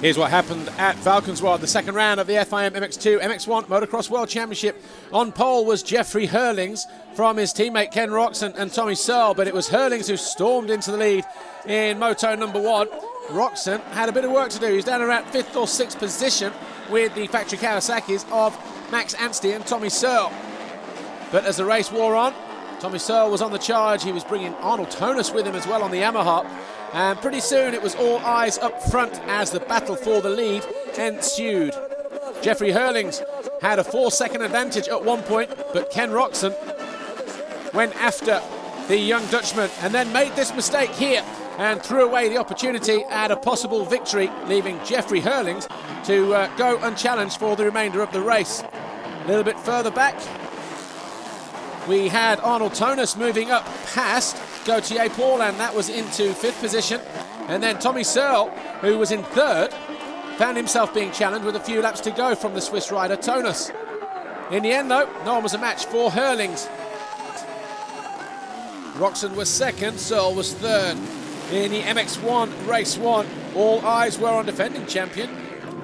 Here's what happened at Valkenswaard, the second round of the FIM MX2 MX1 Motocross World Championship. On pole was Jeffrey Hurlings from his teammate Ken Roxon and Tommy Searle, but it was Hurlings who stormed into the lead in moto number one. Roxon had a bit of work to do. He's down around 5th or 6th position with the factory Kawasaki's of Max Anstey and Tommy Searle. But as the race wore on, Tommy Searle was on the charge. He was bringing Arnold Tonus with him as well on the Yamaha. And pretty soon it was all eyes up front as the battle for the lead ensued. Jeffrey Hurlings had a 4-second advantage at one point, but Ken Roxon went after the young Dutchman and then made this mistake here and threw away the opportunity at a possible victory, leaving Jeffrey Hurlings to go unchallenged for the remainder of the race. A little bit further back, we had Arnold Tonus moving up past Gauthier Paul, and that was into 5th position. And then Tommy Searle, who was in 3rd, found himself being challenged with a few laps to go from the Swiss rider Tonus. In the end, though, no one was a match for Hurlings. Roxon was 2nd, Searle was 3rd. In the MX1 Race 1, all eyes were on defending champion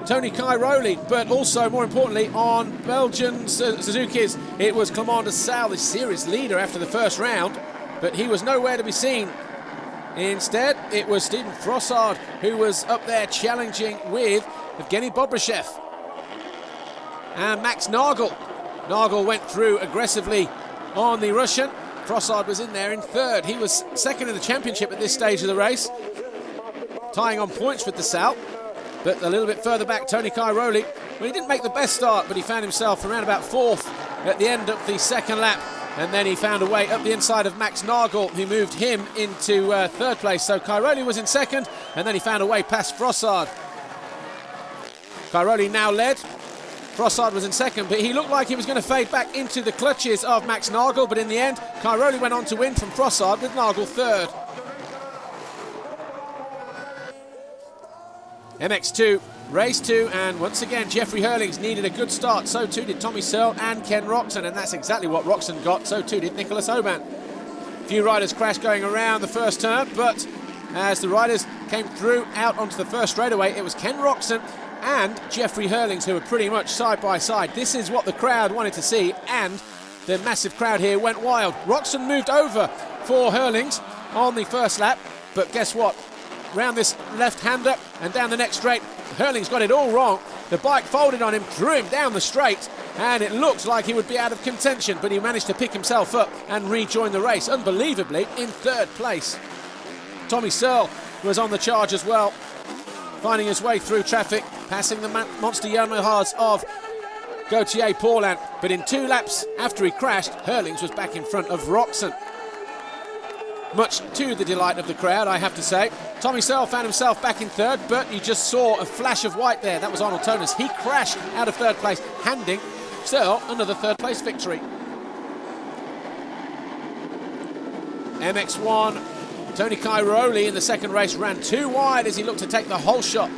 Tony Cairoli, but also, more importantly, on Belgian Suzuki's. It was Clément de Sale, the series leader after the first round, but he was nowhere to be seen. Instead, it was Steven Frossard who was up there challenging with Evgeny Bobryshev. And Max Nagel. Nagel went through aggressively on the Russian. Frossard was in there in 3rd. He was 2nd in the championship at this stage of the race, tying on points with de Sale. But a little bit further back, Tony Cairoli, well, he didn't make the best start, but he found himself around about 4th at the end of the second lap. And then he found a way up the inside of Max Nagel, who moved him into 3rd place. So Cairoli was in 2nd, and then he found a way past Frossard. Cairoli now led. Frossard was in 2nd, but he looked like he was going to fade back into the clutches of Max Nagel. But in the end, Cairoli went on to win from Frossard with Nagel 3rd. MX2, race 2, and once again Jeffrey Hurlings needed a good start. So too did Tommy Searle and Ken Roxon, and that's exactly what Roxon got. So too did Nicolas Aubin. A few riders crashed going around the first turn, but as the riders came through out onto the first straightaway, it was Ken Roxon and Jeffrey Hurlings who were pretty much side by side. This is what the crowd wanted to see, and the massive crowd here went wild. Roxon moved over for Hurlings on the first lap, but guess what? Round this left-hander and down the next straight, Hurlings got it all wrong. The bike folded on him, threw him down the straight, and it looked like he would be out of contention, but he managed to pick himself up and rejoin the race, unbelievably, in 3rd place. Tommy Searle was on the charge as well, finding his way through traffic, passing the monster Yamahas of Gauthier Paulin, but in 2 laps after he crashed, Hurlings was back in front of Roxon. Much to the delight of the crowd, I have to say. Tommy Searle found himself back in 3rd, but you just saw a flash of white there. That was Arnold Tonus. He crashed out of 3rd place, handing Searle another 3rd place victory. MX1, Tony Cairoli in the second race ran too wide as he looked to take the whole shot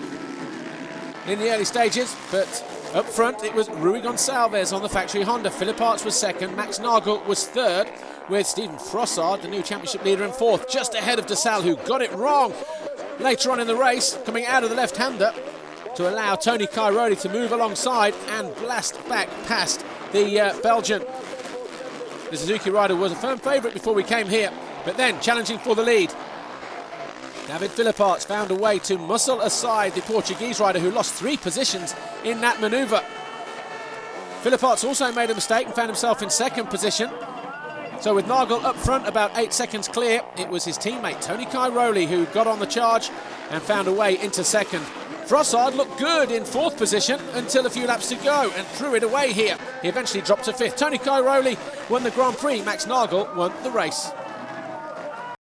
in the early stages, but up front it was Rui Gonçalves on the factory Honda. Philip Arts was 2nd, Max Nagel was 3rd, with Steven Frossard, the new championship leader, in 4th, just ahead of de Sale, who got it wrong later on in the race, coming out of the left-hander to allow Tony Cairoli to move alongside and blast back past the Belgian. The Suzuki rider was a firm favourite before we came here, but then challenging for the lead. David Philipparts found a way to muscle aside the Portuguese rider, who lost 3 positions in that manoeuvre. Philipparts also made a mistake and found himself in 2nd position. So with Nagel up front about 8 seconds clear, it was his teammate Tony Cairoli who got on the charge and found a way into 2nd. Frossard looked good in 4th position until a few laps to go and threw it away here. He eventually dropped to 5th. Tony Cairoli won the Grand Prix, Max Nagel won the race.